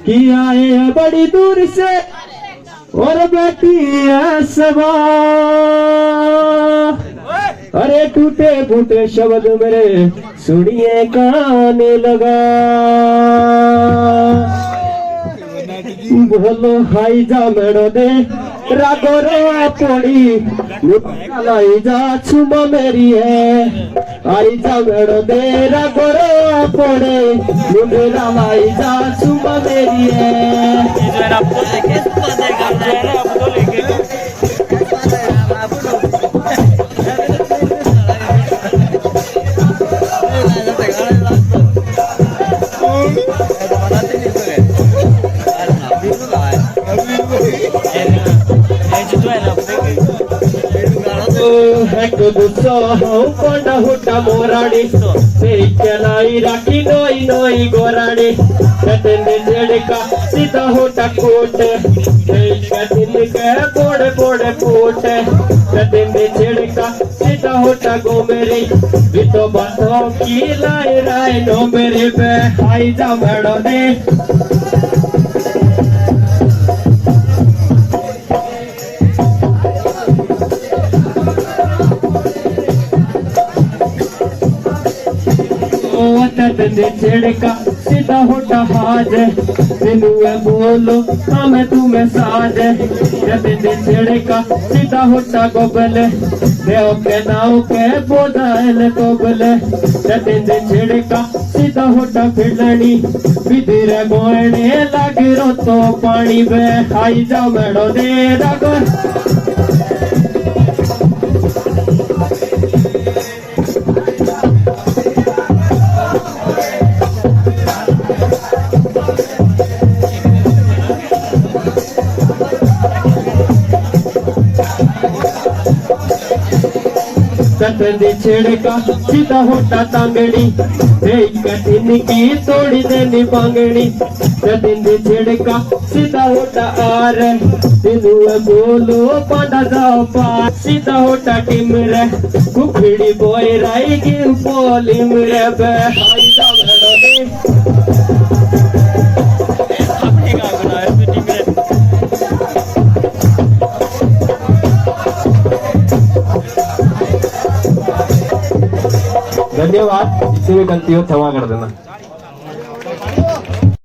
कि आए हैं बड़ी दूर से और बैठी है सभा। अरे टूटे फूटे शब्द मेरे सुनिए गाने लगा। बोलो हाई जा मेड़ो दे रागोर पड़ी लाई जा छुमा मेरी है। आई जा मेड़ो दे रागोर पड़े मुंडेरा लाई जा छुमा मेरी है। कोंडा हुटा मोराड़ी लाई राखी नोई नोई गोराड़ी कटेंदे जेड़का सीधा होटा कोट दिन के पोड़े पोड़े कोट कटेंदे जेड़का सीधा होटा गो मेरी भी तो बातों की लाई राय नो मेरे पे आई जा मेड़ो दे। छिड़का सीधा होटा हाज तेनू बोलो हमें तुम्हें साज छिड़का सीधा होटा गोबल देव के नाव के बोदाल गोबल छिड़का सीधा होटा फिरनी बिदिर गोने लागे रो तो पानी बे आई जा मेड़ो दे रागो। कटंदे छिड़का सीधा होटा तांगड़ी कठिन की तोड़ी देनी बांगड़ी। कटंदे छिड़का सीधा होटा आर तेनू बोलो पांडा जाओ पार सीधा होटा टिमर कुखड़ी बोई राई की पोली मेरे बे आई जा मेड़ो दे। धन्यवाद। इससे भी गलती हो क्षमा कर देना।